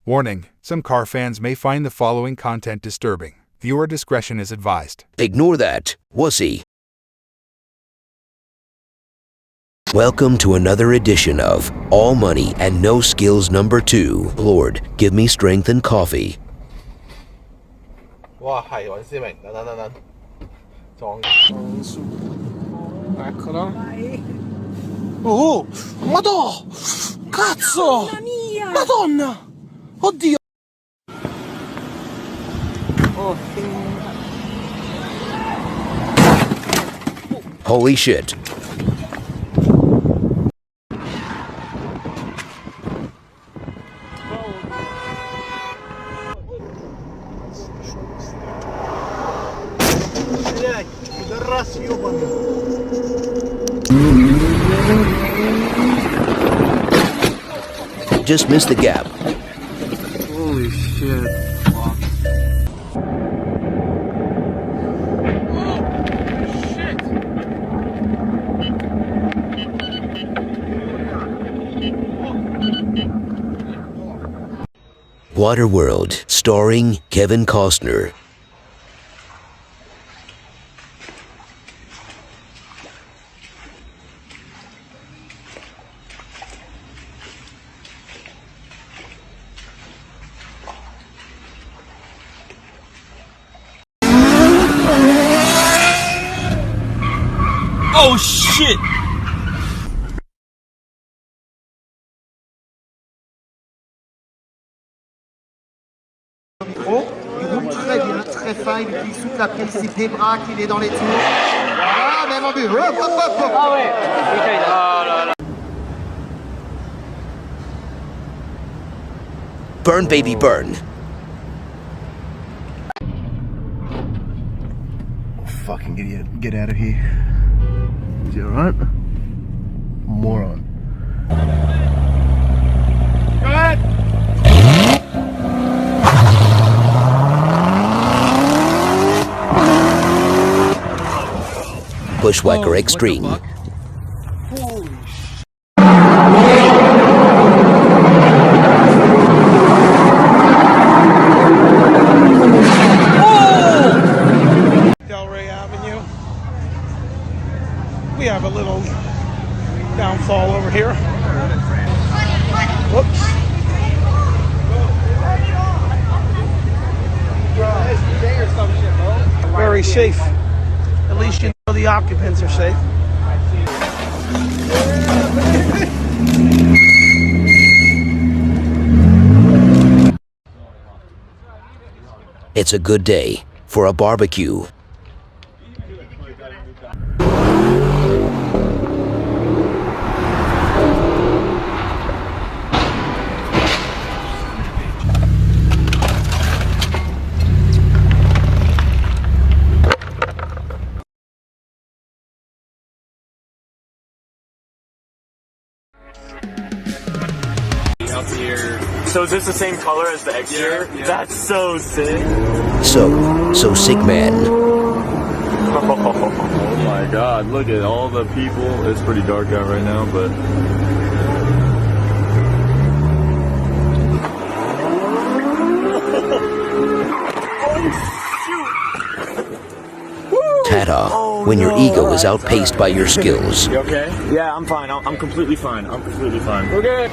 Warning, some car fans may find the following content disturbing. Viewer discretion is advised. Ignore that, wussy. Welcome to another edition of All Money and No Skills number 2. Lord, give me strength and coffee. 哇，係尹思明，等，撞。Eccolo. Oh, Madonna! Cazzo! Madonna! Oddio! Oh. Holy shit. Just missed the gap. Holy shit. Wow. Waterworld, starring Kevin Costner. Oh shit! Il roule très bien, très fin, il utilise toute la prise, il débraque, il est dans les tours. Voilà, même en but. Hop, hop, hop, hop. Ah ouais! Oh là là! Burn, baby, burn. Fucking idiot. Get out of here. Is he alright? Moron. Go ahead! Bushwhacker Extreme. Holy shit. Delray Avenue. We have a little downfall over here. Whoops. Very safe. At least you know the occupants are safe. It's a good day for a barbecue. So is this the same color as the exterior? Yeah. That's so sick. So sick, man. Oh my god, look at all the people. It's pretty dark out right now, but Ta-da, when your ego is outpaced by your skills. You okay? Yeah, I'm fine. I'm completely fine. I'm completely fine. We're good.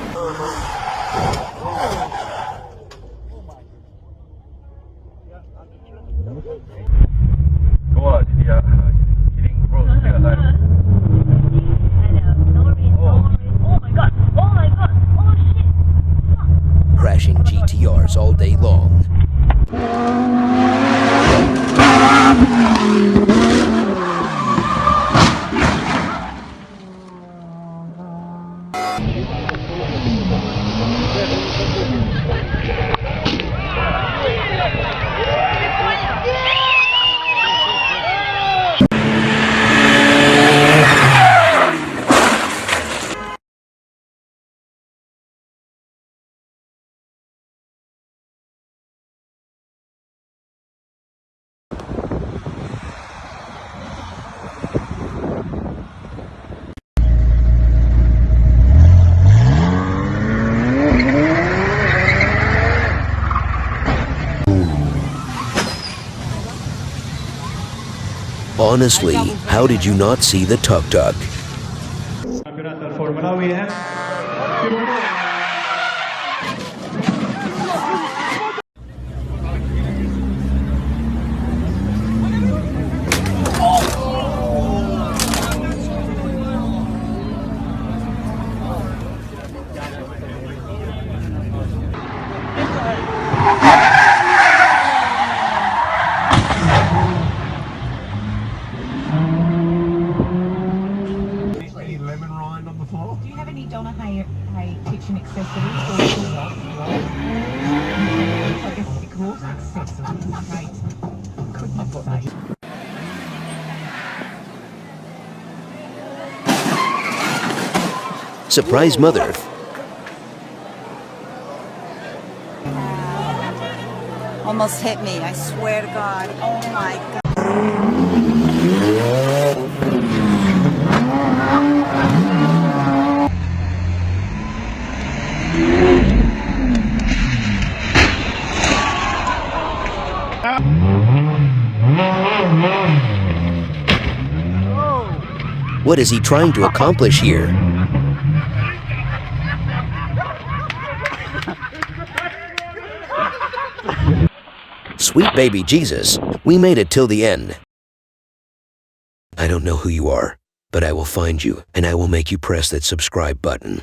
Crashing GTRs all day long. Honestly, how did you not see the tuk-tuk? Do you have any Donna Hay kitchen accessories? I guess because accessories, right? Couldn't say. Surprise mother. Almost hit me, I swear to God. Oh my God. What is he trying to accomplish here? Sweet baby Jesus, we made it till the end. I don't know who you are, but I will find you and I will make you press that subscribe button.